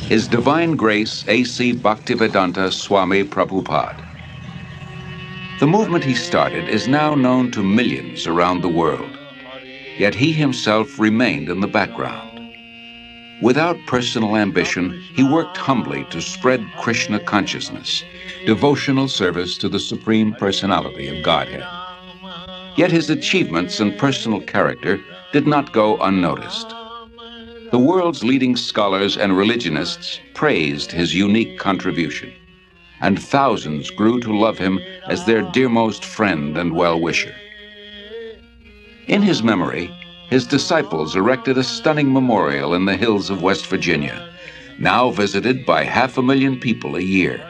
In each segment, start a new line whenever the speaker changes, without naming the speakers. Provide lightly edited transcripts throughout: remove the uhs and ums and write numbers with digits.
His Divine Grace A.C. Bhaktivedanta Swami Prabhupada. The movement he started is now known to millions around the world, yet he himself remained in the background. Without personal ambition, he worked humbly to spread Krishna consciousness, devotional service to the Supreme Personality of Godhead. Yet his achievements and personal character did not go unnoticed. The world's leading scholars and religionists praised his unique contribution, and thousands grew to love him as their dearmost friend and well-wisher. In his memory, his disciples erected a stunning memorial in the hills of West Virginia, now visited by 500,000 people a year.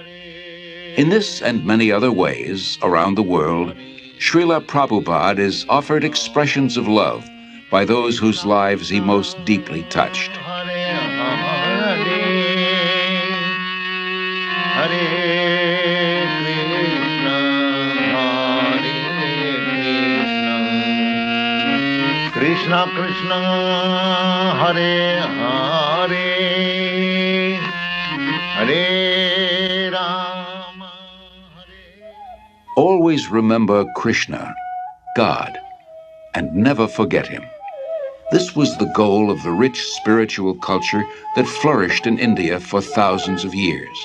In this and many other ways around the world, Srila Prabhupada is offered expressions of love by those whose lives he most deeply touched.
Krishna Krishna Hare Hare Hare Rama Hare.
Always remember Krishna, God, and never forget him. This was the goal of the rich spiritual culture that flourished in India for thousands of years.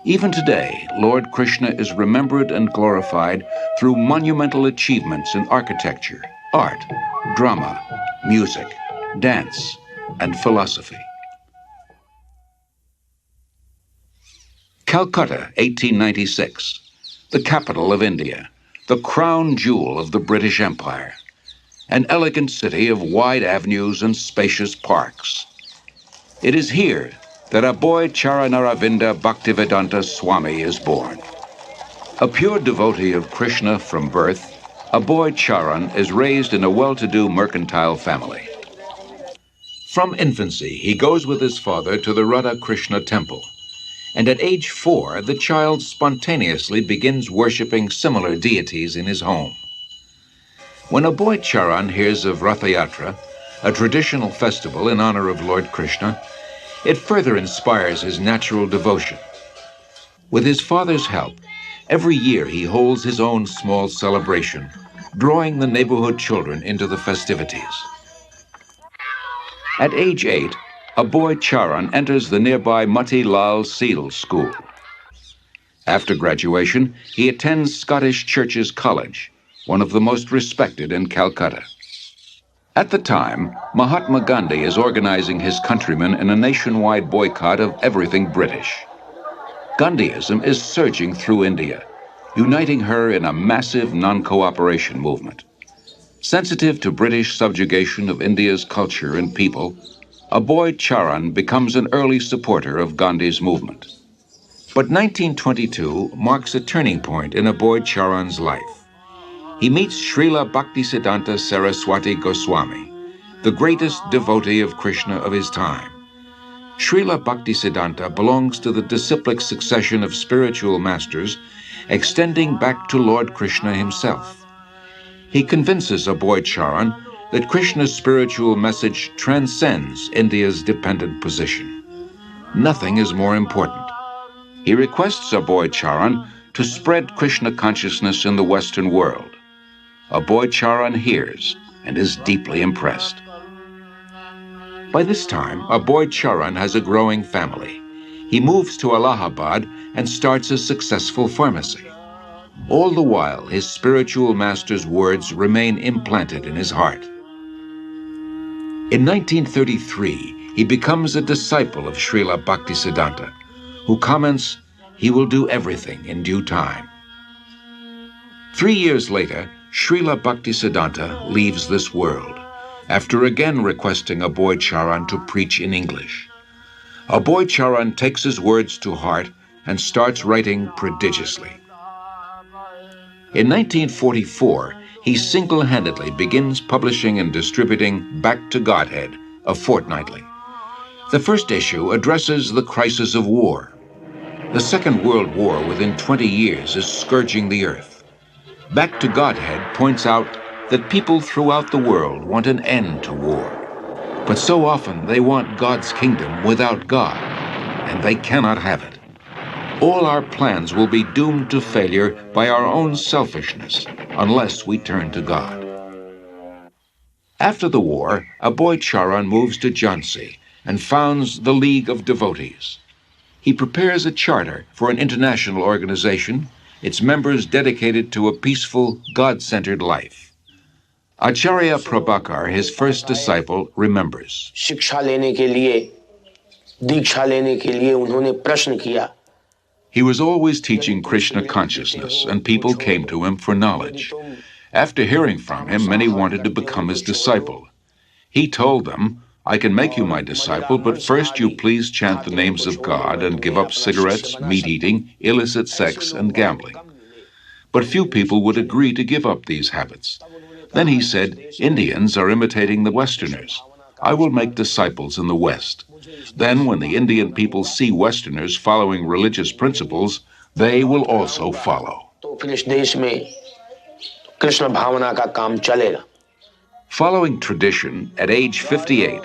Even today, Lord Krishna is remembered and glorified through monumental achievements in architecture, art, drama, music, dance, and philosophy. Calcutta, 1896, the capital of India, the crown jewel of the British Empire, an elegant city of wide avenues and spacious parks. It is here that Aboy Charanaravinda Bhaktivedanta Swami is born. A pure devotee of Krishna from birth, Aboy Charan is raised in a well-to-do mercantile family. From infancy, he goes with his father to the Radha Krishna temple, and at age 4, the child spontaneously begins worshipping similar deities in his home. When Aboy Charan hears of Ratha Yatra, a traditional festival in honor of Lord Krishna, it further inspires his natural devotion. With his father's help, every year he holds his own small celebration, drawing the neighborhood children into the festivities. At age 8, Aboy Charan enters the nearby Mati Lal Seal School. After graduation, he attends Scottish Churches College, one of the most respected in Calcutta. At the time, Mahatma Gandhi is organizing his countrymen in a nationwide boycott of everything British. Gandhiism is surging through India, uniting her in a massive non-cooperation movement. Sensitive to British subjugation of India's culture and people, Aboy Charan becomes an early supporter of Gandhi's movement. But 1922 marks a turning point in Aboy Charan's life. He meets Srila Bhaktisiddhanta Saraswati Goswami, the greatest devotee of Krishna of his time. Srila Bhaktisiddhanta belongs to the disciplic succession of spiritual masters extending back to Lord Krishna himself. He convinces Aboy Charan that Krishna's spiritual message transcends India's dependent position. Nothing is more important. He requests Aboy Charan to spread Krishna consciousness in the Western world. Aboy Charan hears and is deeply impressed. By this time, Aboy Charan has a growing family. He moves to Allahabad and starts a successful pharmacy. All the while, his spiritual master's words remain implanted in his heart. In 1933, he becomes a disciple of Srila Bhaktisiddhanta, who comments, "He will do everything in due time." 3 years later, Srila Bhaktisiddhanta leaves this world, after again requesting Aboy Charan to preach in English. Aboy Charan takes his words to heart and starts writing prodigiously. In 1944, he single-handedly begins publishing and distributing Back to Godhead, a fortnightly. The first issue addresses the crisis of war. The Second World War within 20 years is scourging the earth. Back to Godhead points out that people throughout the world want an end to war. But so often they want God's kingdom without God. and they cannot have it. All our plans will be doomed to failure by our own selfishness unless we turn to God. After the war, a boy Charan moves to Jhansi and founds the League of Devotees. He prepares a charter for an international organization, its members dedicated to a peaceful, God-centered life. Acharya Prabhakar, his first disciple, remembers.
शिक्षा लेने के लिए, दीक्षा लेने के लिए उन्होंने प्रश्न किया.
He was always teaching Krishna consciousness, and people came to him for knowledge. After hearing from him, many wanted to become his disciple. He told them, I can make you my disciple, but first you please chant the names of God and give up cigarettes, meat-eating, illicit sex, and gambling. But few people would agree to give up these habits. Then he said, Indians are imitating the Westerners. I will make disciples in the West. Then when the Indian people see Westerners following religious principles, they will also follow. Following tradition, at age 58,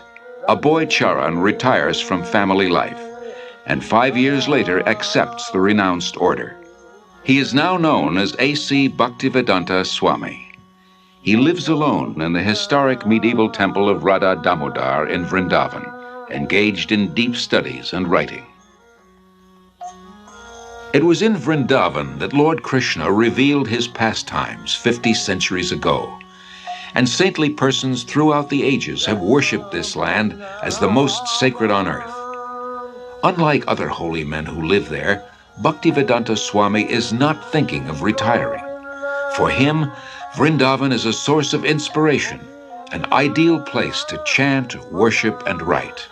a boy Charan retires from family life, and 5 years later accepts the renounced order. He is now known as A.C. Bhaktivedanta Swami. He lives alone in the historic medieval temple of Radha Damodar in Vrindavan, engaged in deep studies and writing. It was in Vrindavan that Lord Krishna revealed his pastimes 50 centuries ago, and saintly persons throughout the ages have worshipped this land as the most sacred on earth. Unlike other holy men who live there, Bhaktivedanta Swami is not thinking of retiring. For him, Vrindavan is a source of inspiration, an ideal place to chant, worship, and write.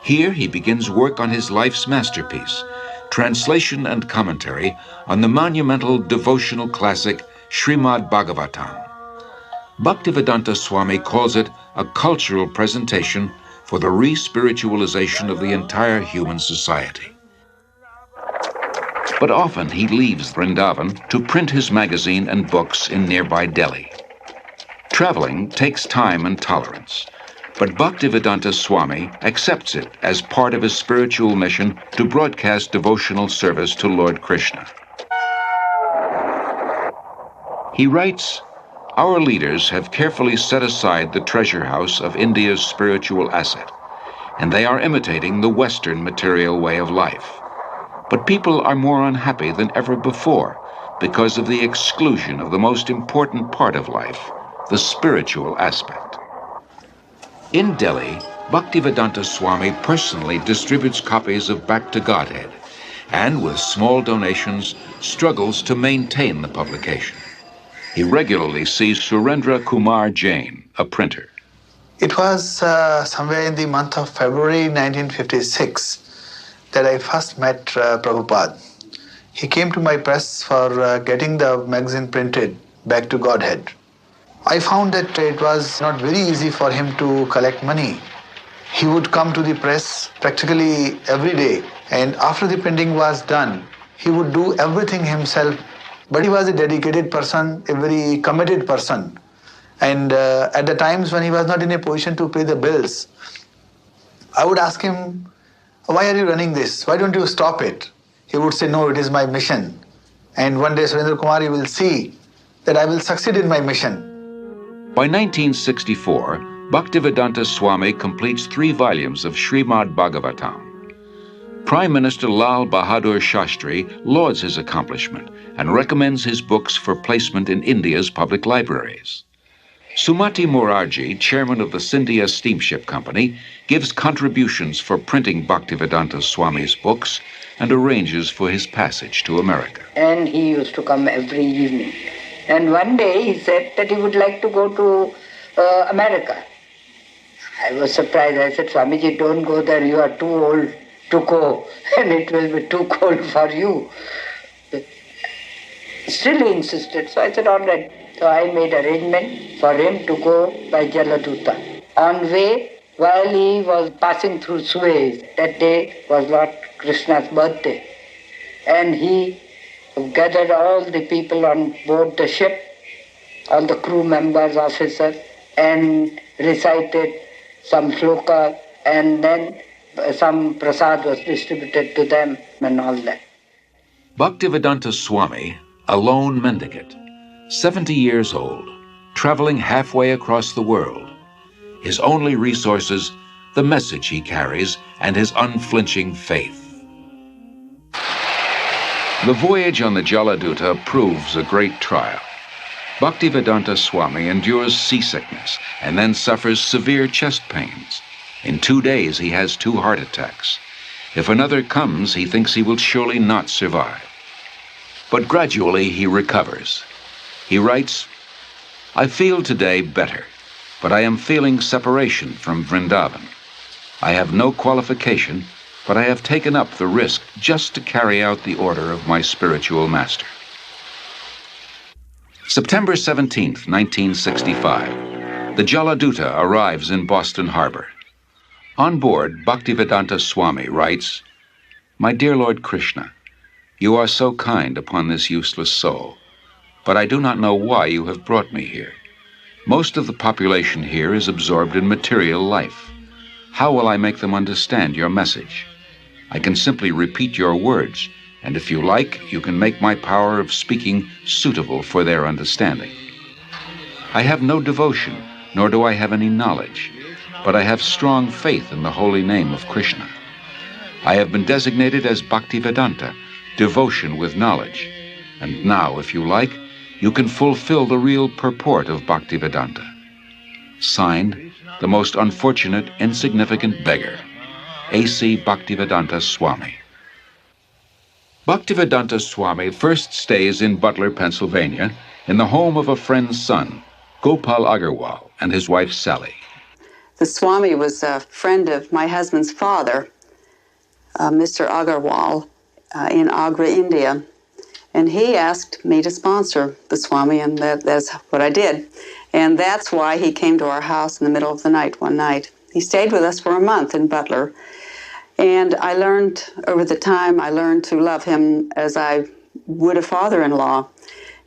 Here he begins work on his life's masterpiece, translation and commentary on the monumental devotional classic Srimad Bhagavatam. Bhaktivedanta Swami calls it a cultural presentation for the re-spiritualization of the entire human society. But often he leaves Vrindavan to print his magazine and books in nearby Delhi. Traveling takes time and tolerance, but Bhaktivedanta Swami accepts it as part of his spiritual mission to broadcast devotional service to Lord Krishna. He writes, Our leaders have carefully set aside the treasure house of India's spiritual asset, and they are imitating the Western material way of life. But people are more unhappy than ever before because of the exclusion of the most important part of life, the spiritual aspect. In Delhi, Bhaktivedanta Swami personally distributes copies of Back to Godhead, and with small donations, struggles to maintain the publication. He regularly sees Surendra Kumar Jain, a printer.
It was somewhere in the month of February 1956 that I first met Prabhupada. He came to my press for getting the magazine printed, Back to Godhead. I found that it was not very easy for him to collect money. He would come to the press practically every day, and after the printing was done, he would do everything himself. But he was a dedicated person, a very committed person. And at the times when he was not in a position to pay the bills, I would ask him, why are you running this? Why don't you stop it? He would say, no, it is my mission. And one day, Surendra Kumar, you will see that I will succeed in my mission.
By 1964, Bhaktivedanta Swami completes 3 volumes of Srimad Bhagavatam. Prime Minister Lal Bahadur Shastri lauds his accomplishment and recommends his books for placement in India's public libraries. Sumati Morarji, chairman of the Scindia Steamship Company, gives contributions for printing Bhaktivedanta Swami's books and arranges for his passage to America.
And he used to come every evening. And one day he said that he would like to go to America. I was surprised. I said, Swamiji, don't go there. You are too old to go, and it will be too cold for you. Still he insisted. So I said, all right. So I made arrangement for him to go by Jaladuta. On way, while he was passing through Suez, that day was Lord Krishna's birthday. And he gathered all the people on board the ship, all the crew members, officers, and recited some shloka, and then Some prasad was distributed to them and all that.
Bhaktivedanta Swami, a lone mendicant, 70 years old, traveling halfway across the world. His only resources, the message he carries and his unflinching faith. The voyage on the Jaladuta proves a great trial. Bhaktivedanta Swami endures seasickness and then suffers severe chest pains. In 2 days, he has 2 heart attacks. If another comes, he thinks he will surely not survive. But gradually, he recovers. He writes, "I feel today better, but I am feeling separation from Vrindavan. I have no qualification, but I have taken up the risk just to carry out the order of my spiritual master." September 17th, 1965. The Jaladuta arrives in Boston Harbor. On board, Bhaktivedanta Swami writes, "My dear Lord Krishna, you are so kind upon this useless soul, but I do not know why you have brought me here. Most of the population here is absorbed in material life. How will I make them understand your message? I can simply repeat your words, and if you like, you can make my power of speaking suitable for their understanding. I have no devotion, nor do I have any knowledge, but I have strong faith in the holy name of Krishna. I have been designated as Bhaktivedanta, devotion with knowledge, and now, if you like, you can fulfill the real purport of Bhaktivedanta." Signed, the most unfortunate, insignificant beggar, A.C. Bhaktivedanta Swami. Bhaktivedanta Swami first stays in Butler, Pennsylvania, in the home of a friend's son, Gopal Agarwal, and his wife Sally.
The Swami was a friend of my husband's father, Mr. Agarwal, in Agra, India. And he asked me to sponsor the Swami, and that's what I did. And that's why he came to our house in the middle of the night one night. He stayed with us for a month in Butler. And I learned, over the time, I learned to love him as I would a father-in-law.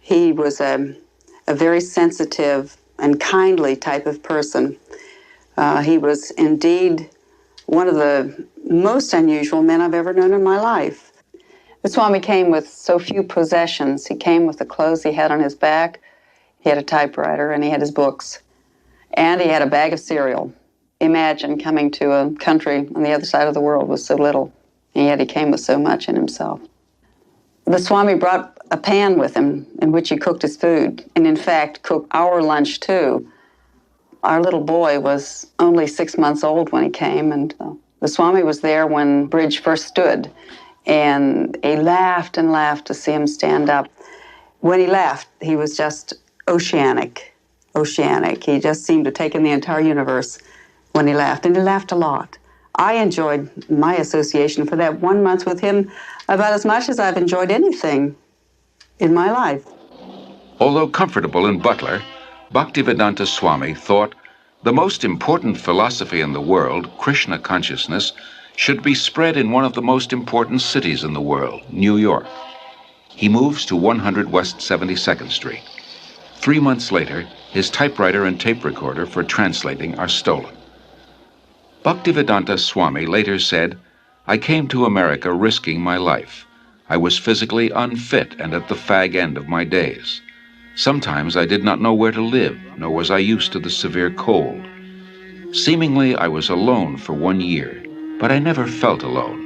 He was a very sensitive and kindly type of person. He was indeed one of the most unusual men I've ever known in my life. The Swami came with so few possessions. He came with the clothes he had on his back. He had a typewriter, and he had his books. And he had a bag of cereal. Imagine coming to a country on the other side of the world with so little, and yet he came with so much in himself. The Swami brought a pan with him in which he cooked his food, and in fact cooked our lunch too. Our little boy was only 6 months old when he came, and the Swami was there when Bridge first stood, and he laughed and laughed to see him stand up. When he laughed, he was just oceanic. He just seemed to take in the entire universe when he laughed, and he laughed a lot. I enjoyed my association for that 1 month with him about as much as I've enjoyed anything in my life.
Although comfortable in Butler, Bhaktivedanta Swami thought the most important philosophy in the world, Krishna consciousness, should be spread in one of the most important cities in the world, New York. He moves to 100 West 72nd Street. 3 months later, his typewriter and tape recorder for translating are stolen. Bhaktivedanta Swami later said, "I came to America risking my life. I was physically unfit and at the fag end of my days. Sometimes I did not know where to live, nor was I used to the severe cold. Seemingly, I was alone for 1 year, but I never felt alone.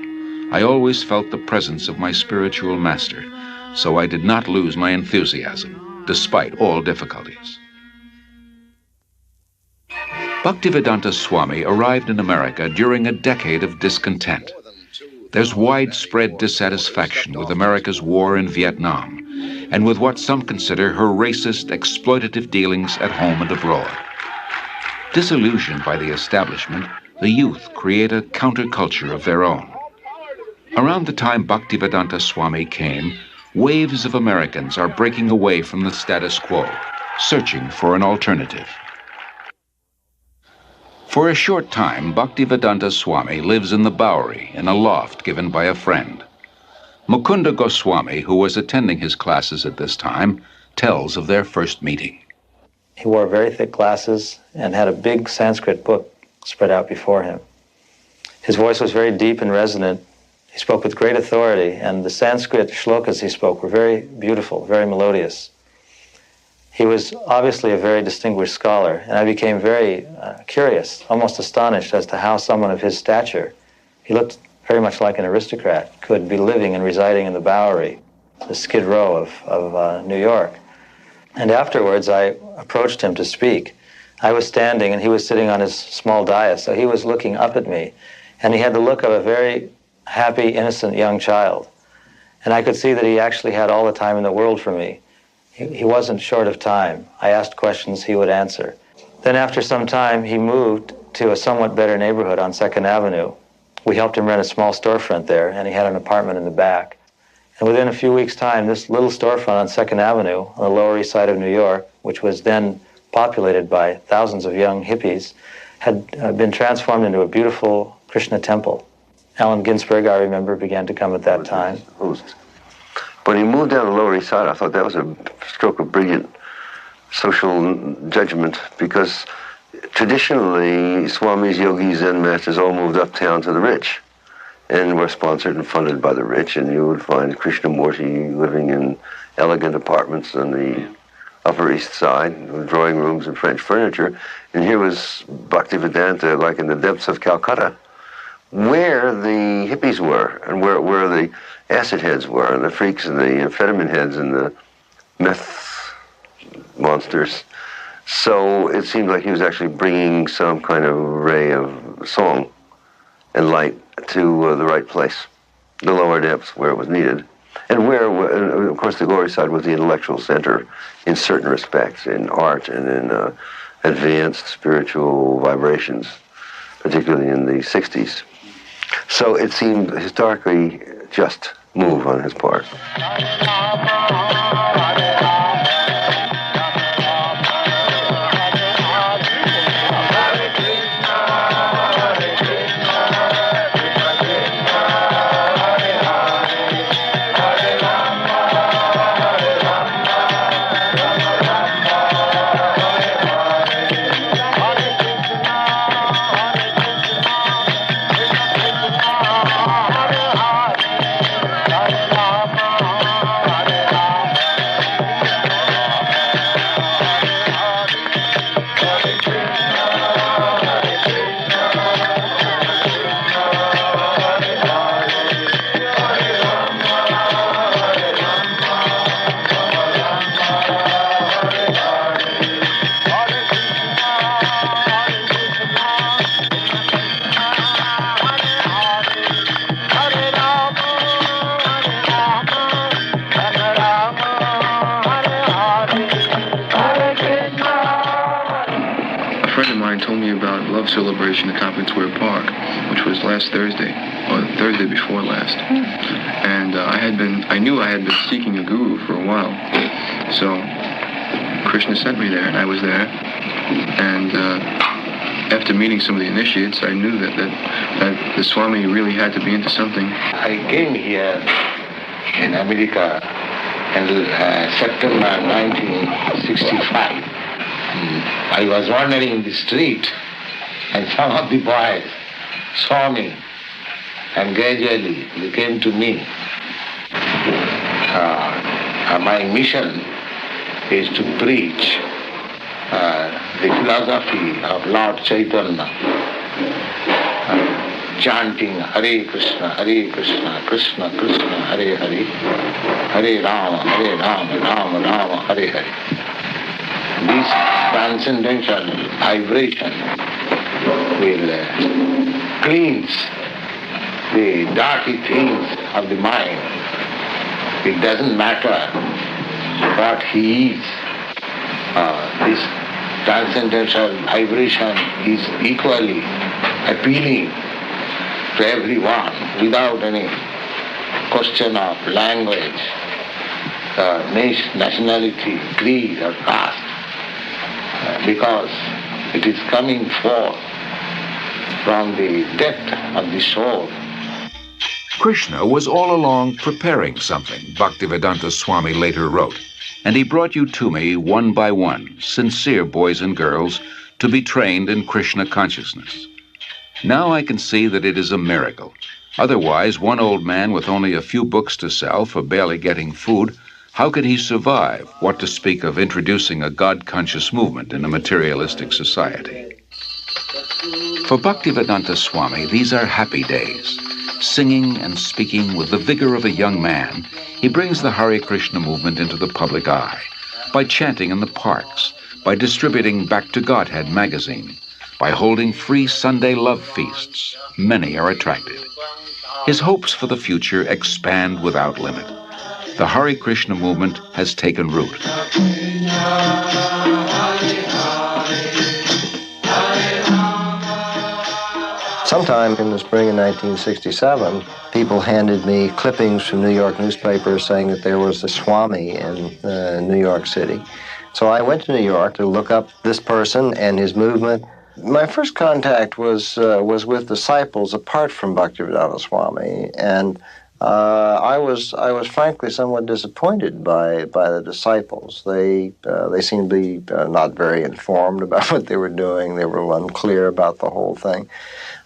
I always felt the presence of my spiritual master, so I did not lose my enthusiasm, despite all difficulties." Bhaktivedanta Swami arrived in America during a decade of discontent. There's widespread dissatisfaction with America's war in Vietnam, and with what some consider her racist, exploitative dealings at home and abroad. Disillusioned by the establishment, the youth create a counterculture of their own. Around the time Bhaktivedanta Swami came, waves of Americans are breaking away from the status quo, searching for an alternative. For a short time, Bhaktivedanta Swami lives in the Bowery in a loft given by a friend. Mukunda Goswami, who was attending his classes at this time, tells of their first meeting.
He wore very thick glasses and had a big Sanskrit book spread out before him. His voice was very deep and resonant. He spoke with great authority, and the Sanskrit shlokas he spoke were very beautiful, very melodious. He was obviously a very distinguished scholar, and I became very curious, almost astonished as to how someone of his stature, he looked very much like an aristocrat, could be living and residing in the Bowery, the Skid Row of New York. And afterwards, I approached him to speak. I was standing, and he was sitting on his small dais, so he was looking up at me, and he had the look of a very happy, innocent young child. And I could see that he actually had all the time in the world for me. He wasn't short of time. I asked questions, he would answer. Then after some time, he moved to a somewhat better neighborhood on 2nd Avenue. We helped him rent a small storefront there, and he had an apartment in the back. And within a few weeks' time, this little storefront on 2nd Avenue, on the Lower East Side of New York, which was then populated by thousands of young hippies, had been transformed into a beautiful Krishna temple. Allen Ginsberg, I remember, began to come at that time.
When he moved down the Lower East Side, I thought that was a stroke of brilliant social judgment, because traditionally, Swamis, yogis, Zen masters all moved uptown to the rich and were sponsored and funded by the rich, and you would find Krishnamurti living in elegant apartments on the Upper East Side, with drawing rooms and French furniture, and here was Bhaktivedanta like in the depths of Calcutta, where the hippies were, and where the acid heads were, and the freaks and the amphetamine heads and the meth monsters. So it seemed like he was actually bringing some kind of ray of song and light to the right place, the lower depths where it was needed. And where, of course, the Lower East Side was the intellectual center in certain respects, in art and in advanced spiritual vibrations, particularly in the 60s. So it seemed historically just move on his part.
Celebration at Tompkins Square Park, which was last Thursday, or Thursday before last. And I knew I had been seeking a guru for a while. So Krishna sent me there, and I was there. And after meeting some of the initiates, I knew that the Swami really had to be into something.
I came here in America in September 1965. I was wandering in the street, and some of the boys saw me, and gradually they came to me. My mission is to preach the philosophy of Lord Chaitanya, chanting Hare Krishna, Krishna Krishna, Hare Hare, Hare Rama, Rama Rama, Hare Hare. This transcendental vibration will cleanse the dirty things of the mind. It doesn't matter what he is. This transcendental vibration is equally appealing to everyone without any question of language, nationality, creed or caste, because it is coming forth from the depth of the soul.
Krishna was all along preparing something, Bhaktivedanta Swami later wrote, and he brought you to me one by one, sincere boys and girls, to be trained in Krishna consciousness. Now I can see that it is a miracle. Otherwise, one old man with only a few books to sell for barely getting food, how could he survive, what to speak of introducing a God-conscious movement in a materialistic society? For Bhaktivedanta Swami, these are happy days. Singing and speaking with the vigor of a young man, he brings the Hare Krishna movement into the public eye by chanting in the parks, by distributing Back to Godhead magazine, by holding free Sunday love feasts. Many are attracted. His hopes for the future expand without limit. The Hare Krishna movement has taken root.
Sometime in the spring of 1967, people handed me clippings from New York newspapers saying that there was a Swami in New York City. So I went to New York to look up this person and his movement. My first contact was with disciples apart from Bhaktivedanta Swami, and I was frankly somewhat disappointed by the disciples. They seemed to be not very informed about what they were doing. They were unclear about the whole thing,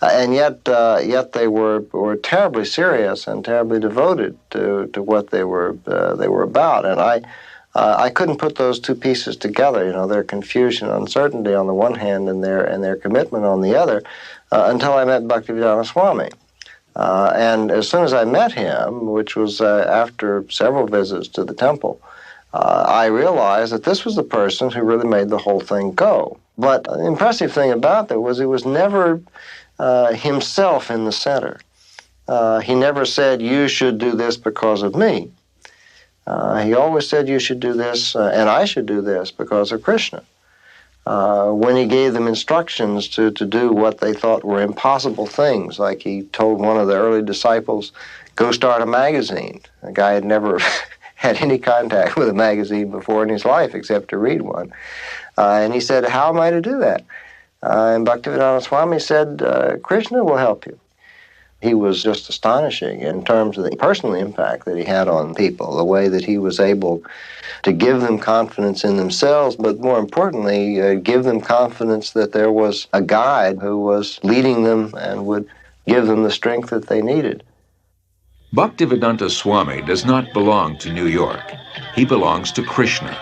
and yet they were terribly serious and terribly devoted to what they were about. And I couldn't put those two pieces together. You know, their confusion, uncertainty on the one hand, and their commitment on the other, until I met Bhaktivedanta Swami. And as soon as I met him, which was after several visits to the temple, I realized that this was the person who really made the whole thing go. But the impressive thing about that was he was never himself in the center. He never said, you should do this because of me. He always said, you should do this and I should do this because of Krishna. When he gave them instructions to do what they thought were impossible things, like he told one of the early disciples, go start a magazine. The guy had never had any contact with a magazine before in his life except to read one. And he said, how am I to do that? And Bhaktivedanta Swami said, Krishna will help you. He was just astonishing in terms of the personal impact that he had on people, the way that he was able to give them confidence in themselves, but more importantly, give them confidence that there was a guide who was leading them and would give them the strength that they needed.
Bhaktivedanta Swami does not belong to New York. He belongs to Krishna.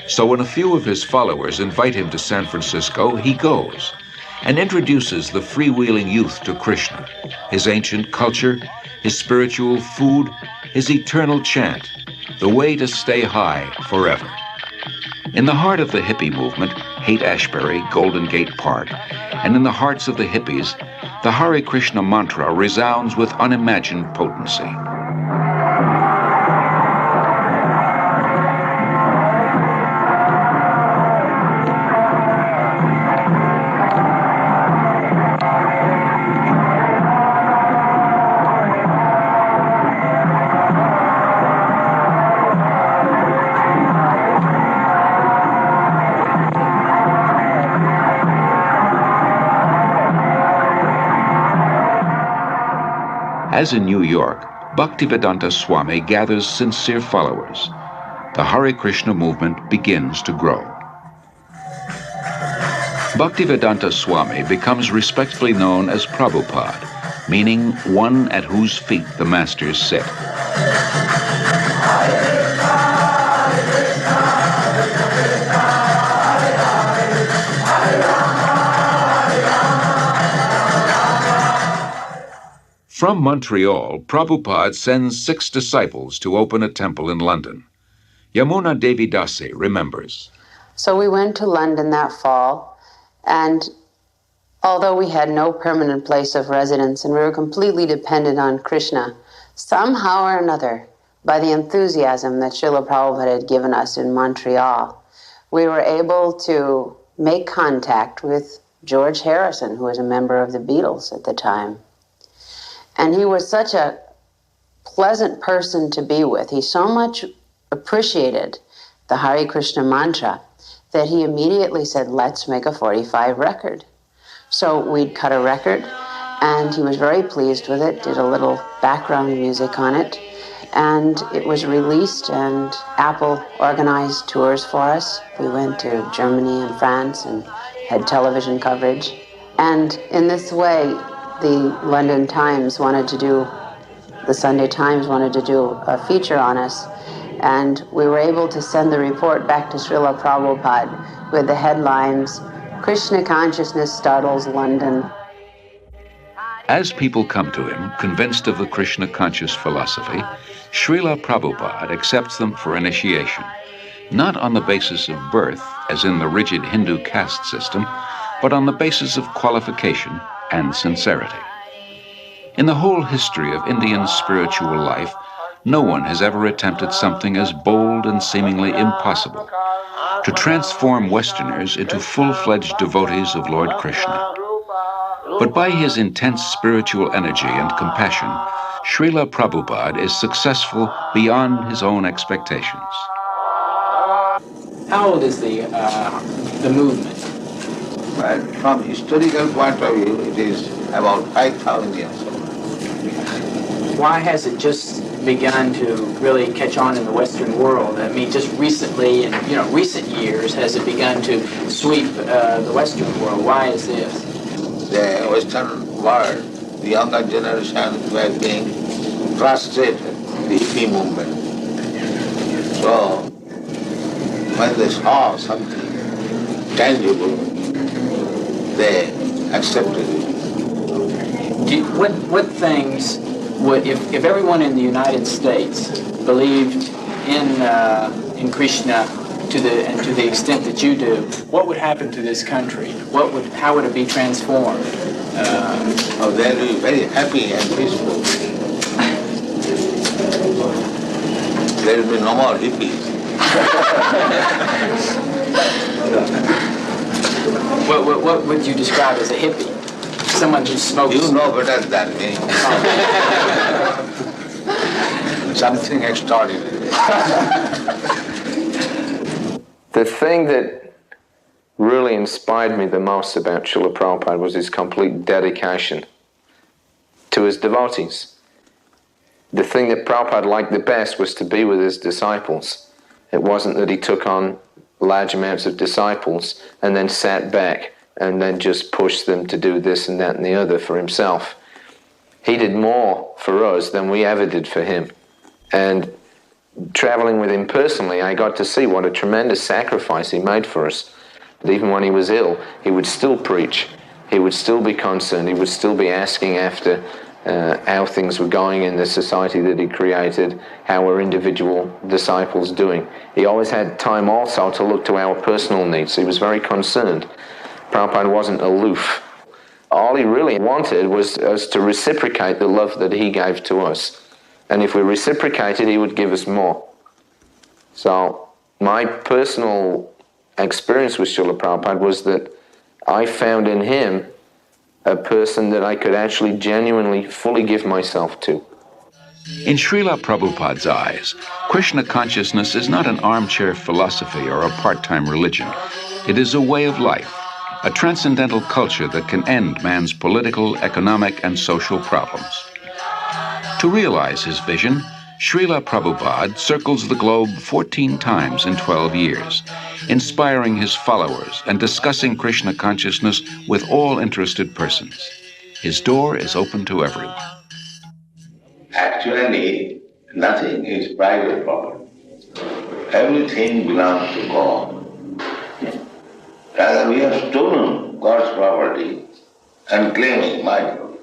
So when a few of his followers invite him to San Francisco, he goes and introduces the freewheeling youth to Krishna, his ancient culture, his spiritual food, his eternal chant, the way to stay high forever. In the heart of the hippie movement, Haight-Ashbury, Golden Gate Park, and in the hearts of the hippies, the Hare Krishna mantra resounds with unimagined potency. As in New York, Bhaktivedanta Swami gathers sincere followers. The Hare Krishna movement begins to grow. Bhaktivedanta Swami becomes respectfully known as Prabhupada, meaning one at whose feet the masters sit. From Montreal, Prabhupada sends 6 disciples to open a temple in London. Yamuna Devi Dasi remembers.
So we went to London that fall, and although we had no permanent place of residence and we were completely dependent on Krishna, somehow or another, by the enthusiasm that Srila Prabhupada had given us in Montreal, we were able to make contact with George Harrison, who was a member of the Beatles at the time. And he was such a pleasant person to be with. He so much appreciated the Hare Krishna mantra that he immediately said, let's make a 45 record. So we'd cut a record, and he was very pleased with it, did a little background music on it, and it was released, and Apple organized tours for us. We went to Germany and France and had television coverage. And in this way, the London Times wanted to do, the Sunday Times wanted to do a feature on us. And we were able to send the report back to Srila Prabhupada with the headlines, Krishna Consciousness Startles London.
As people come to him, convinced of the Krishna conscious philosophy, Srila Prabhupada accepts them for initiation, not on the basis of birth, as in the rigid Hindu caste system, but on the basis of qualification and sincerity. In the whole history of Indian spiritual life, no one has ever attempted something as bold and seemingly impossible, to transform Westerners into full-fledged devotees of Lord Krishna. But by his intense spiritual energy and compassion, Srila Prabhupada is successful beyond his own expectations.
How old is the movement?
Well, from historical point of view, it is about 5,000 years old.
Why has it just begun to really catch on in the Western world? I mean, just recently, in recent years, has it begun to sweep the Western world? Why is this?
The Western world, the younger generation were being frustrated with the hippie movement. So, when they saw something tangible, they accepted it.
What things would, if everyone in the United States believed in Krishna to the extent that you do, what would happen to this country? How would it be transformed?
They'll be very happy and peaceful. There will be no more hippies.
What would you describe as a hippie? Someone who smokes.
You know better than me. Something extraordinary.
The thing that really inspired me the most about Srila Prabhupada was his complete dedication to his devotees. The thing that Prabhupada liked the best was to be with his disciples. It wasn't that he took on large amounts of disciples and then sat back and then just pushed them to do this and that and the other for himself. He did more for us than we ever did for him. And traveling with him personally, I got to see what a tremendous sacrifice he made for us. That even when he was ill, he would still preach. He would still be concerned. He would still be asking after how things were going in the society that he created, how were individual disciples doing. He always had time also to look to our personal needs. He was very concerned. Prabhupada wasn't aloof. All he really wanted was us to reciprocate the love that he gave to us. And if we reciprocated, he would give us more. So my personal experience with Srila Prabhupada was that I found in him a person that I could actually genuinely, fully give myself to.
In Srila Prabhupada's eyes, Krishna consciousness is not an armchair philosophy or a part-time religion. It is a way of life, a transcendental culture that can end man's political, economic, and social problems. To realize his vision, Srila Prabhupada circles the globe 14 times in 12 years, inspiring his followers and discussing Krishna consciousness with all interested persons. His door is open to everyone.
Actually, nothing is private property. Everything belongs to God. Rather, we have stolen God's property and claiming my property.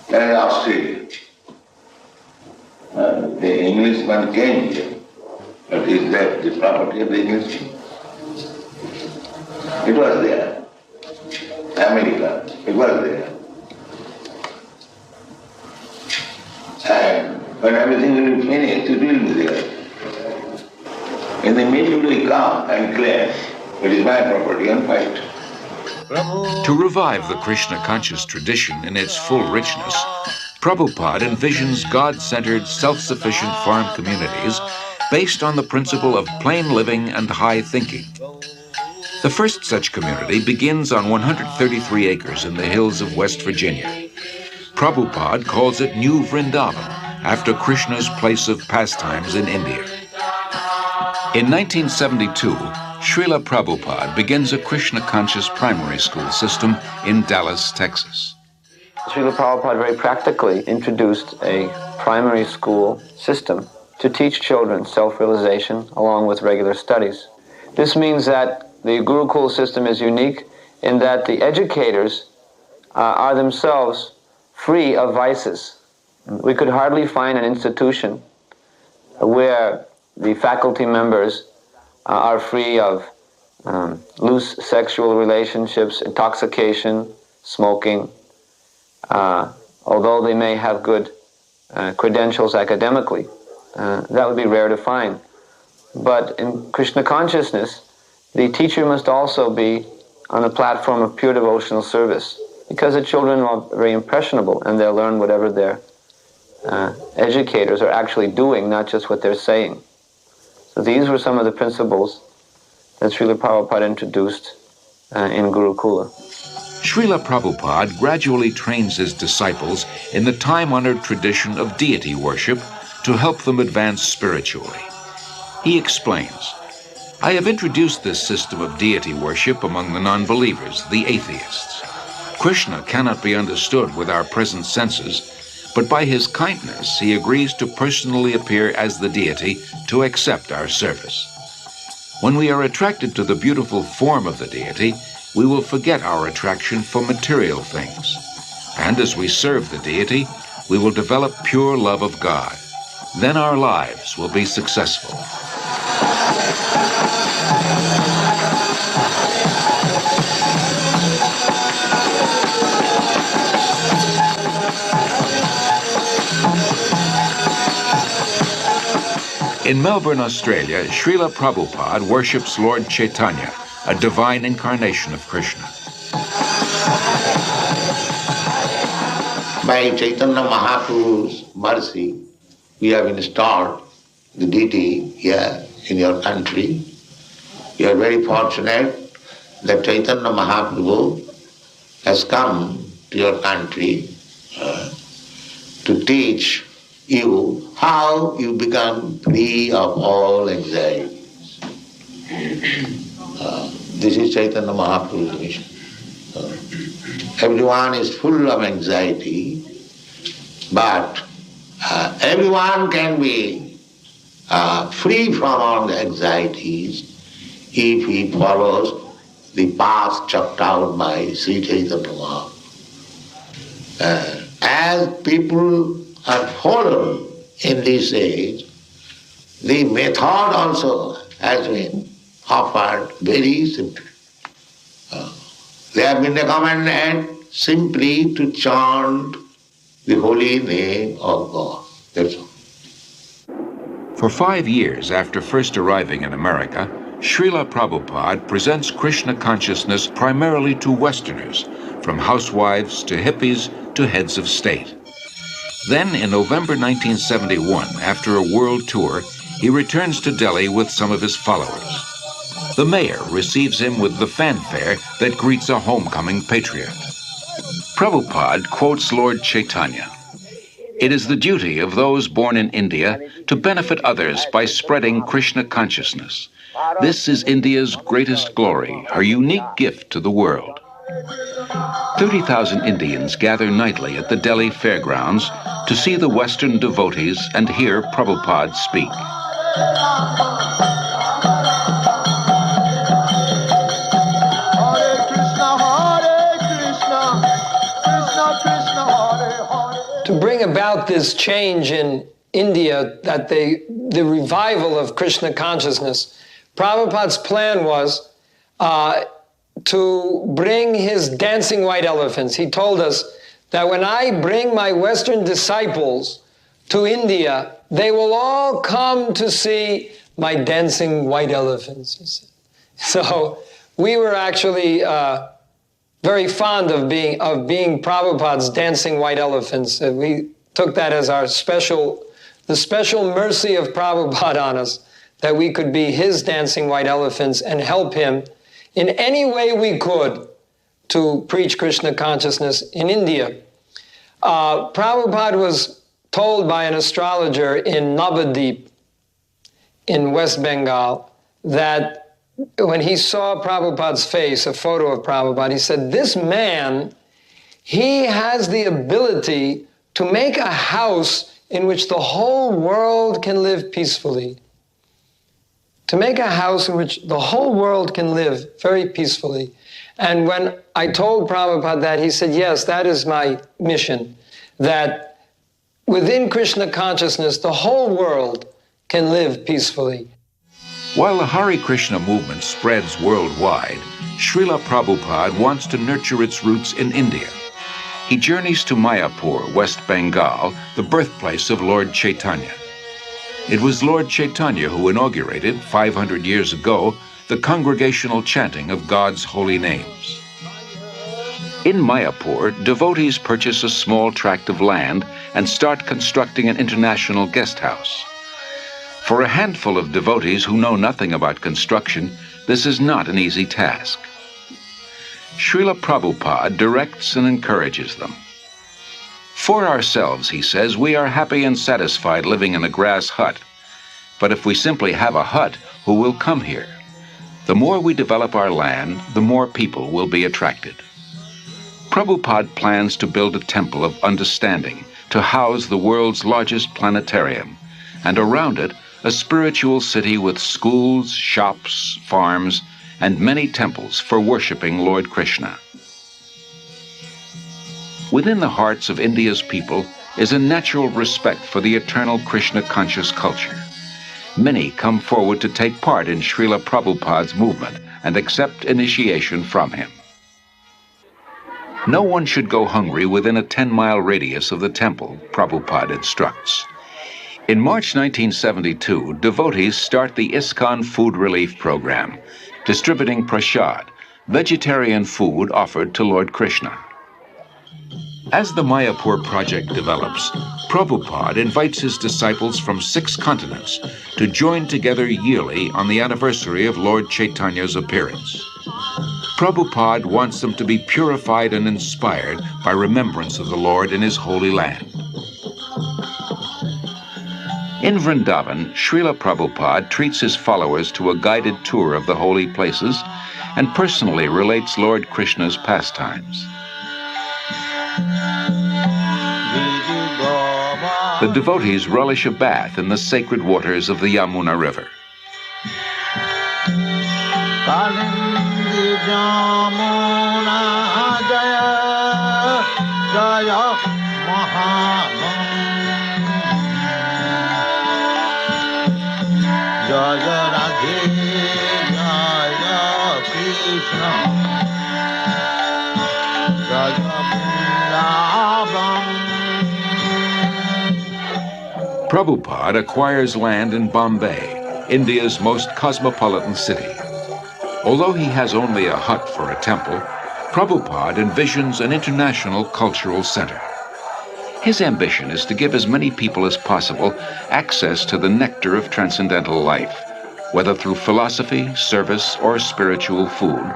In Australia, the Englishman came here, but he left the property of the Englishman. It was there. America, it was there. And when everything will be finished, it will be there. In the middle, we come and claim it is my property and fight.
To revive the Krishna conscious tradition in its full richness, Prabhupada envisions God-centered, self-sufficient farm communities based on the principle of plain living and high thinking. The first such community begins on 133 acres in the hills of West Virginia. Prabhupada calls it New Vrindavan, after Krishna's place of pastimes in India. In 1972, Srila Prabhupada begins a Krishna-conscious primary school system in Dallas, Texas.
Srila Prabhupada very practically introduced a primary school system to teach children self-realization along with regular studies. This means that the Gurukul system is unique in that the educators are themselves free of vices. We could hardly find an institution where the faculty members are free of loose sexual relationships, intoxication, smoking, although they may have good credentials academically. That would be rare to find. But in Krishna consciousness, the teacher must also be on a platform of pure devotional service, because the children are very impressionable and they'll learn whatever their educators are actually doing, not just what they're saying. So these were some of the principles that Srila Prabhupada introduced in Gurukula.
Srila Prabhupada gradually trains his disciples in the time-honored tradition of deity worship to help them advance spiritually. He explains, "I have introduced this system of deity worship among the non-believers, the atheists. Krishna cannot be understood with our present senses, but by his kindness he agrees to personally appear as the deity to accept our service. When we are attracted to the beautiful form of the deity, we will forget our attraction for material things. And as we serve the deity, we will develop pure love of God. Then our lives will be successful." In Melbourne, Australia, Srila Prabhupada worships Lord Chaitanya, a divine incarnation of Krishna.
By Chaitanya Mahaprabhu's mercy, we have installed the deity here in your country. You are very fortunate that Chaitanya Mahaprabhu has come to your country to teach you how you become free of all anxieties. This is Chaitanya Mahaprabhu's mission. Everyone is full of anxiety, but everyone can be free from all the anxieties if he follows the path chalked out by Sri Chaitanya Mahaprabhu. As people are fallen in this age, the method also has been offered very simply. They have been recommended simply to chant the holy name of God. That's all.
For 5 years after first arriving in America, Srila Prabhupada presents Krishna consciousness primarily to Westerners, from housewives to hippies to heads of state. Then, in November 1971, after a world tour, he returns to Delhi with some of his followers. The mayor receives him with the fanfare that greets a homecoming patriot. Prabhupada quotes Lord Chaitanya, "It is the duty of those born in India to benefit others by spreading Krishna consciousness. This is India's greatest glory, her unique gift to the world." 30,000 Indians gather nightly at the Delhi fairgrounds to see the Western devotees and hear Prabhupada speak.
To bring about this change in India, that the revival of Krishna consciousness, Prabhupada's plan was to bring his dancing white elephants. He told us that when I bring my Western disciples to India, they will all come to see my dancing white elephants, he said. So we were actually very fond of being Prabhupada's dancing white elephants. We took that as the special mercy of Prabhupada on us, that we could be his dancing white elephants and help him in any way we could to preach Krishna consciousness in India. Prabhupada was told by an astrologer in Navadip in West Bengal that when he saw Prabhupada's face, a photo of Prabhupada, he said, this man, he has the ability to make a house in which the whole world can live peacefully. To make a house in which the whole world can live very peacefully. And when I told Prabhupada that, he said, yes, that is my mission, that within Krishna consciousness, the whole world can live peacefully.
While the Hare Krishna movement spreads worldwide, Srila Prabhupada wants to nurture its roots in India. He journeys to Mayapur, West Bengal, the birthplace of Lord Chaitanya. It was Lord Chaitanya who inaugurated, 500 years ago, the congregational chanting of God's holy names. In Mayapur, devotees purchase a small tract of land and start constructing an international guest house. For a handful of devotees who know nothing about construction, this is not an easy task. Srila Prabhupada directs and encourages them. For ourselves, he says, we are happy and satisfied living in a grass hut. But if we simply have a hut, who will come here? The more we develop our land, the more people will be attracted. Prabhupada plans to build a temple of understanding to house the world's largest planetarium, and around it, a spiritual city with schools, shops, farms, and many temples for worshiping Lord Krishna. Within the hearts of India's people is a natural respect for the eternal Krishna-conscious culture. Many come forward to take part in Srila Prabhupada's movement and accept initiation from him. No one should go hungry within a 10-mile radius of the temple, Prabhupada instructs. In March 1972, devotees start the ISKCON Food Relief Program, distributing prasad, vegetarian food offered to Lord Krishna. As the Mayapur project develops, Prabhupada invites his disciples from 6 continents to join together yearly on the anniversary of Lord Chaitanya's appearance. Prabhupada wants them to be purified and inspired by remembrance of the Lord in his holy land. In Vrindavan, Srila Prabhupada treats his followers to a guided tour of the holy places and personally relates Lord Krishna's pastimes. The devotees relish a bath in the sacred waters of the Yamuna River. Prabhupada acquires land in Bombay, India's most cosmopolitan city. Although he has only a hut for a temple, Prabhupada envisions an international cultural center. His ambition is to give as many people as possible access to the nectar of transcendental life, whether through philosophy, service, or spiritual food,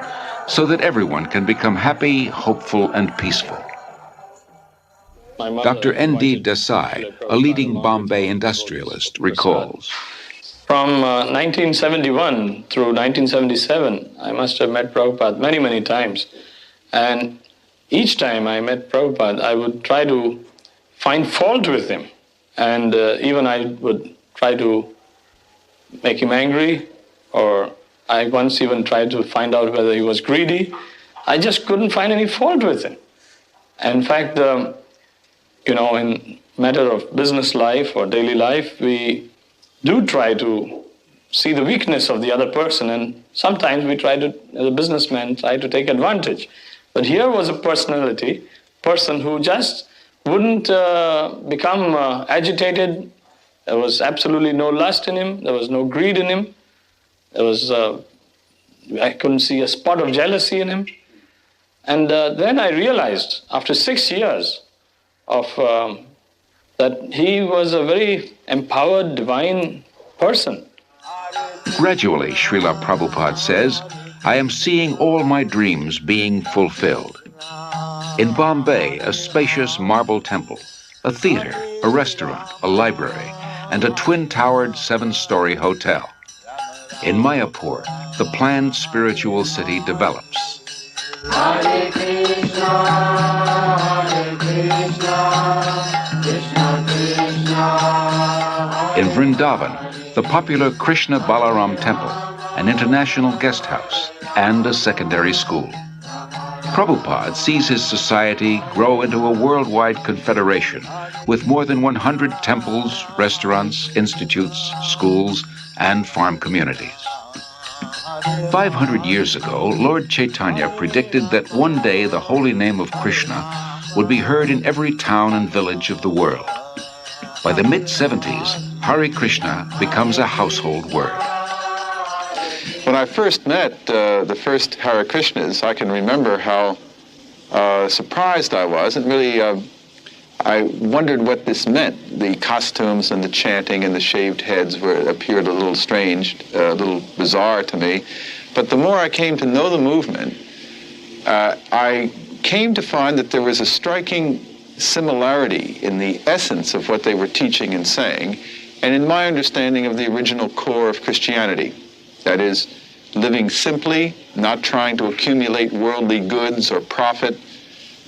so that everyone can become happy, hopeful, and peaceful. Dr. N.D. Desai, a leading Bombay industrialist, recalls.
From 1971 through 1977, I must have met Prabhupada many, many times. And each time I met Prabhupada, I would try to find fault with him. And even I would try to make him angry, or I once even tried to find out whether he was greedy. I just couldn't find any fault with him. In fact, in matter of business life or daily life, we do try to see the weakness of the other person, and sometimes we try to, as a businessman, try to take advantage. But here was a person who just wouldn't become agitated. There was absolutely no lust in him. There was no greed in him. There was, I couldn't see a spot of jealousy in him. And then I realized, after 6 years, that he was a very empowered, divine person.
Gradually, Srila Prabhupada says, I am seeing all my dreams being fulfilled. In Bombay, a spacious marble temple, a theater, a restaurant, a library, and a twin-towered 7-story hotel. In Mayapur, the planned spiritual city develops.
Hare Krishna, Krishna Krishna.
In Vrindavan, the popular Krishna Balaram Temple, an international guest house, and a secondary school. Prabhupada sees his society grow into a worldwide confederation with more than 100 temples, restaurants, institutes, schools, and farm communities. 500 years ago, Lord Chaitanya predicted that one day the holy name of Krishna would be heard in every town and village of the world. By the mid-70s, Hare Krishna becomes a household word.
When I first met the first Hare Krishnas, I can remember how surprised I was, and really I wondered what this meant. The costumes and the chanting and the shaved heads appeared a little strange, a little bizarre to me. But the more I came to know the movement, I came to find that there was a striking similarity in the essence of what they were teaching and saying, and in my understanding of the original core of Christianity. That is, living simply, not trying to accumulate worldly goods or profit,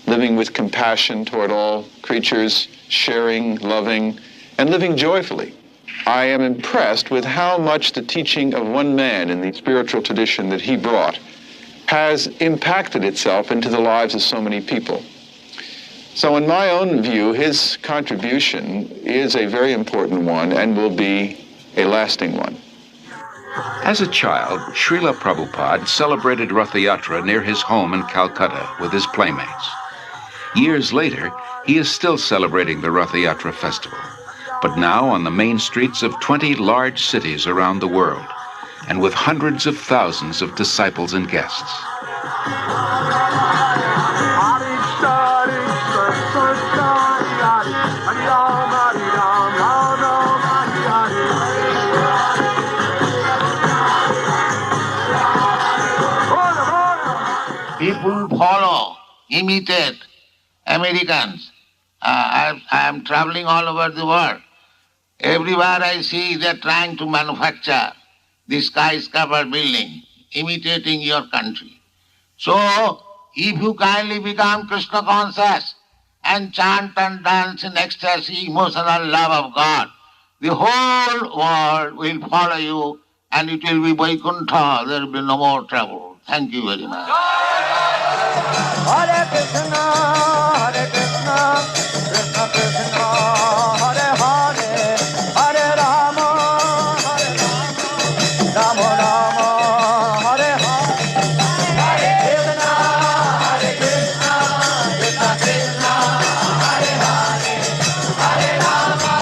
living with compassion toward all creatures, sharing, loving, and living joyfully. I am impressed with how much the teaching of one man in the spiritual tradition that he brought has impacted itself into the lives of so many people. So in my own view, his contribution is a very important one and will be a lasting one.
As a child, Srila Prabhupada celebrated Rath Yatra near his home in Calcutta with his playmates. Years later, he is still celebrating the Rath Yatra festival, but now on the main streets of 20 large cities around the world, and with hundreds of thousands of disciples and guests.
People follow, imitate Americans. I am traveling all over the world. Everywhere I see they're trying to manufacture this skyscraper building, imitating your country. So, if you kindly become Krishna conscious and chant and dance in ecstasy, emotional love of God, the whole world will follow you and it will be Vaikuntha. There will be no more trouble. Thank you very much.
Hare Krishna, Krishna Krishna, Hare Hare, Hare Rama, Rama Rama, Hare Hare, Hare Krishna, Krishna Krishna, Hare Hare, Hare Rama,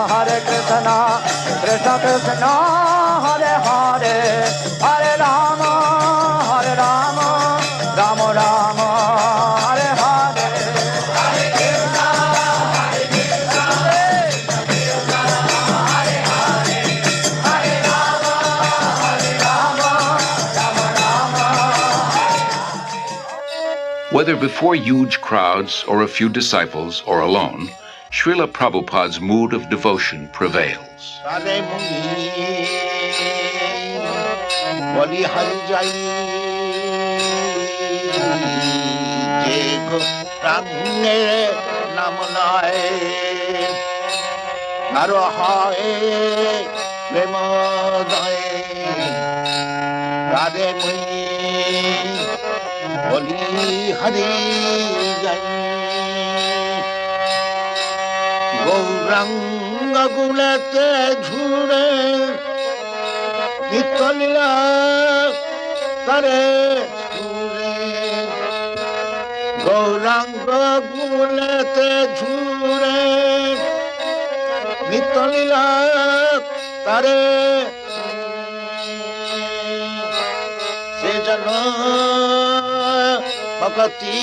Hare Krishna, Krishna Krishna, Hare Hare, Hare Rama, Rama Rama, Hare Hare, Hare Krishna, Krishna Krishna, Hare Hare, Hare Rama, Rama Rama.
Whether before huge crowds or a few disciples or alone, Srila Prabhupada's mood of devotion prevails.
Gauranga gulate jhure Nitolila tare jhure Gauranga gulate jhure Nitolila tare Se jana bhakti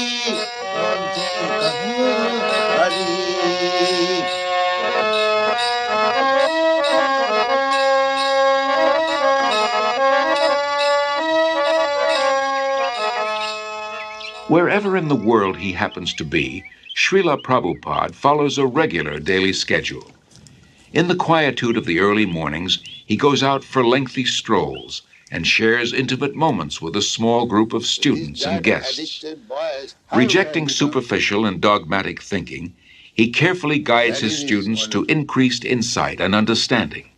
hari.
Wherever in the world he happens to be, Srila Prabhupada follows a regular daily schedule. In the quietude of the early mornings, he goes out for lengthy strolls and shares intimate moments with a small group of students and guests. Rejecting superficial and dogmatic thinking, he carefully guides his students to increased insight and understanding.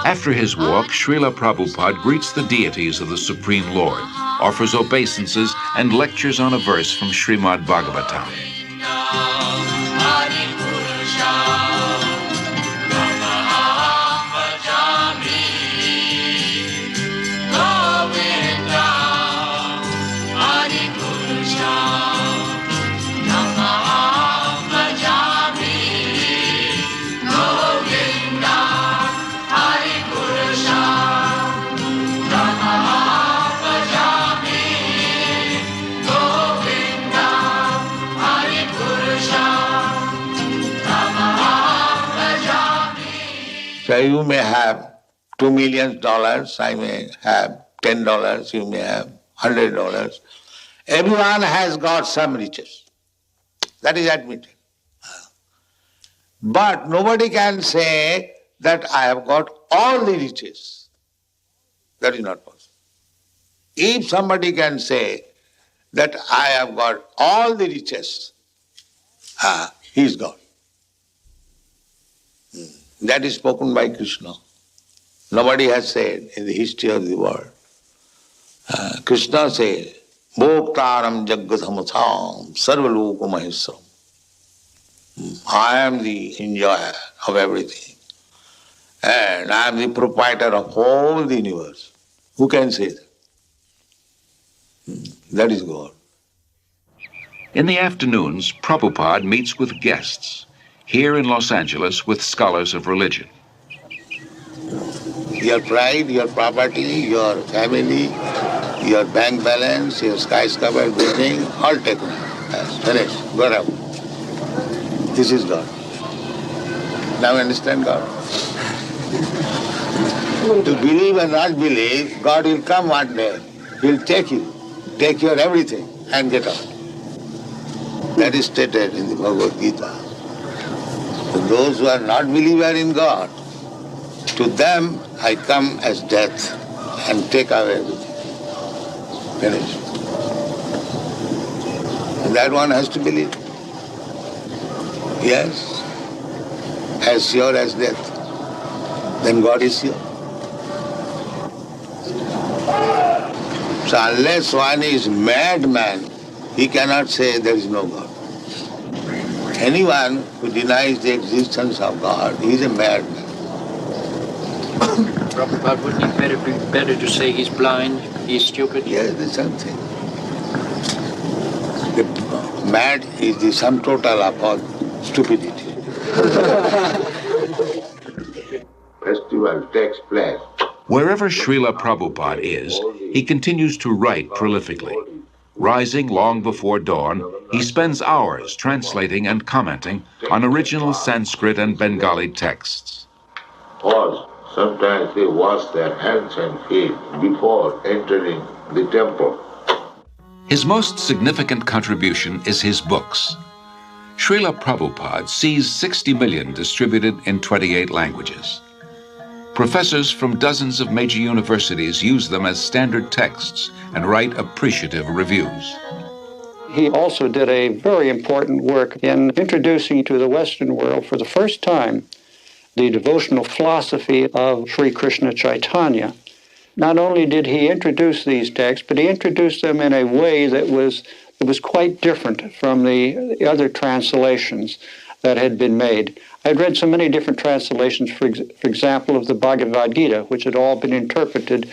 After his walk, Srila Prabhupada greets the deities of the Supreme Lord, offers obeisances, and lectures on a verse from Srimad Bhagavatam.
So you may have $2 million, I may have $10, you may have $100. Everyone has got some riches. That is admitted. But nobody can say that I have got all the riches. That is not possible. If somebody can say that I have got all the riches, he is God. That is spoken by Krishna. Nobody has said in the history of the world. Krishna says, Bhoktaram Jaggatamatham Sarvaloka Maheswaram. I am the enjoyer of everything. And I am the proprietor of all the universe. Who can say that? That is God.
In the afternoons, Prabhupada meets with guests, here in Los Angeles with scholars of religion.
Your pride, your property, your family, your bank balance, your skyscraper building, all taken. Yes, finished. Got out. This is God. Now you understand God? To believe or not believe, God will come one day. He'll take you, take your everything and get out. That is stated in the Bhagavad Gita. To those who are not believers in God, to them I come as death and take away everything. Finished. And that one has to believe. Yes, as sure as death. Then God is sure. So unless one is madman, he cannot say there is no God. Anyone who denies the existence of God, he is a madman.
Prabhupada, wouldn't it be better to say he's blind, he's stupid?
Yes, the same thing. The mad is the sum total of all stupidity. Festival takes place.
Wherever Srila Prabhupada is, he continues to write prolifically. Rising long before dawn, he spends hours translating and commenting on original Sanskrit and Bengali texts.
Or sometimes they wash their hands and feet before entering the temple.
His most significant contribution is his books. Srila Prabhupada sees 60 million distributed in 28 languages. Professors from dozens of major universities use them as standard texts and write appreciative reviews.
He also did a very important work in introducing to the Western world for the first time the devotional philosophy of Sri Krishna Chaitanya. Not only did he introduce these texts, but he introduced them in a way that was quite different from the other translations that had been made. I'd read so many different translations, for example, of the Bhagavad Gita, which had all been interpreted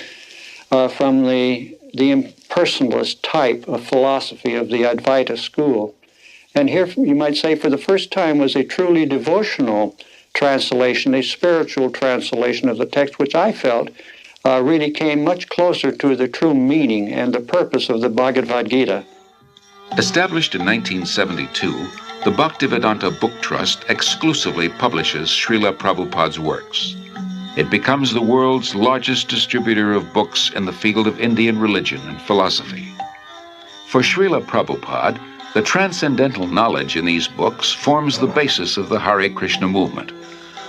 from the impersonalist type of philosophy of the Advaita school. And here, you might say, for the first time was a truly devotional translation, a spiritual translation of the text, which I felt really came much closer to the true meaning and the purpose of the Bhagavad Gita.
Established in 1972, the Bhaktivedanta Book Trust exclusively publishes Srila Prabhupada's works. It becomes the world's largest distributor of books in the field of Indian religion and philosophy. For Srila Prabhupada, the transcendental knowledge in these books forms the basis of the Hare Krishna movement,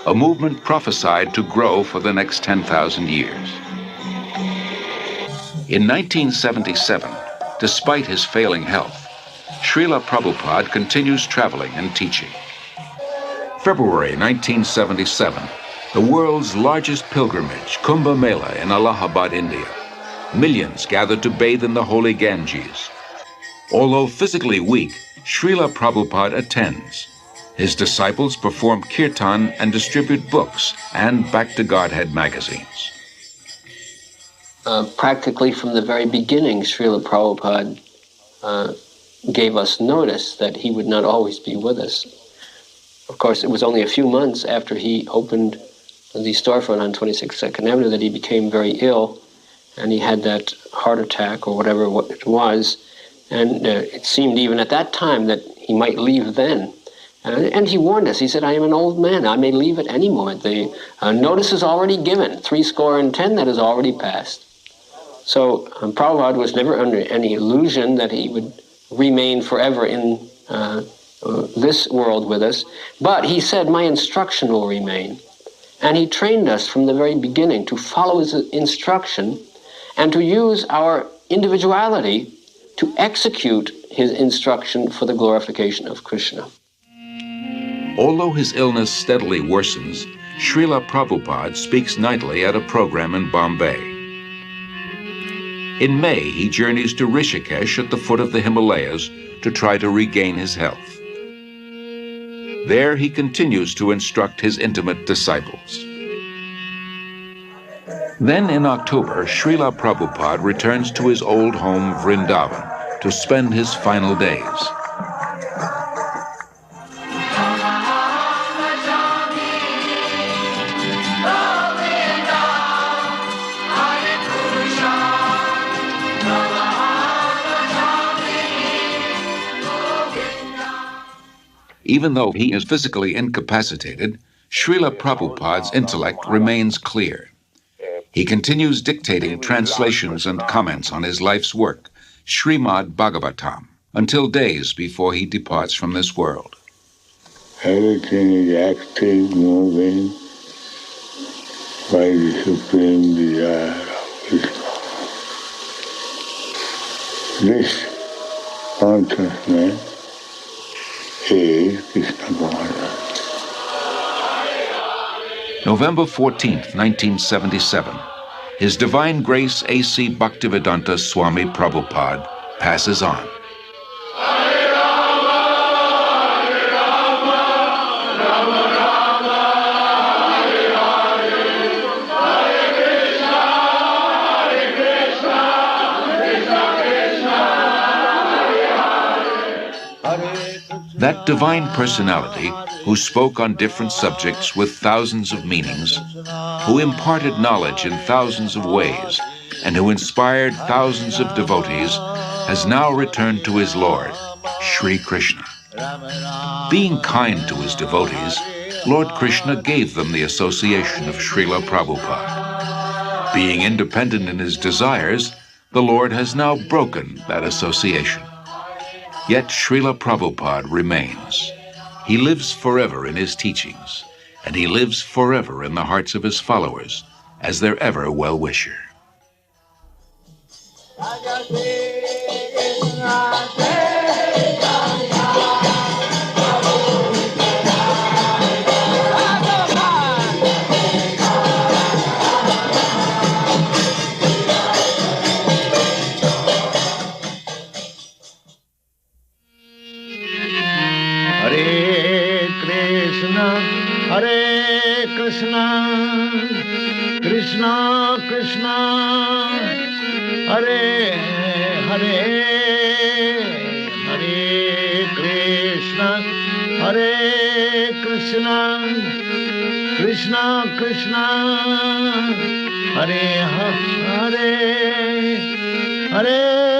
a movement prophesied to grow for the next 10,000 years. In 1977, despite his failing health, Srila Prabhupada continues traveling and teaching. February 1977, the world's largest pilgrimage, Kumbh Mela in Allahabad, India. Millions gathered to bathe in the holy Ganges. Although physically weak, Srila Prabhupada attends. His disciples perform kirtan and distribute books and Back to Godhead magazines.
Practically from the very beginning, Srila Prabhupada gave us notice that he would not always be with us. Of course, it was only a few months after he opened the storefront on 26th Second Avenue that he became very ill, and he had that heart attack or whatever it was, and it seemed even at that time that he might leave then. And he warned us. He said, I am an old man. I may leave at any moment. The notice is already given. 70 that has already passed. So Prabhupada was never under any illusion that he would remain forever in this world with us. But he said, my instruction will remain. And he trained us from the very beginning to follow his instruction and to use our individuality to execute his instruction for the glorification of Krishna.
Although his illness steadily worsens, Srila Prabhupada speaks nightly at a program in Bombay. In May, he journeys to Rishikesh at the foot of the Himalayas to try to regain his health. There, he continues to instruct his intimate disciples. Then in October, Srila Prabhupada returns to his old home, Vrindavan, to spend his final days. Even though he is physically incapacitated, Srila Prabhupada's intellect remains clear. He continues dictating translations and comments on his life's work, Srimad Bhagavatam, until days before he departs from this world.
Everything is active, moving by the supreme desire of Krishna. This consciousness is Krishna consciousness.
November 14th, 1977, His Divine Grace A.C. Bhaktivedanta Swami Prabhupada passes on. That divine personality who spoke on different subjects with thousands of meanings, who imparted knowledge in thousands of ways, and who inspired thousands of devotees, has now returned to his Lord, Sri Krishna. Being kind to his devotees, Lord Krishna gave them the association of Srila Prabhupada. Being independent in his desires, the Lord has now broken that association. Yet Srila Prabhupada remains. He lives forever in his teachings, and he lives forever in the hearts of his followers as their ever well-wisher.
Hare Krishna, Krishna Krishna, Hare Hare, Hare Krishna, Hare Krishna, Krishna Krishna, Hare Hare, Hare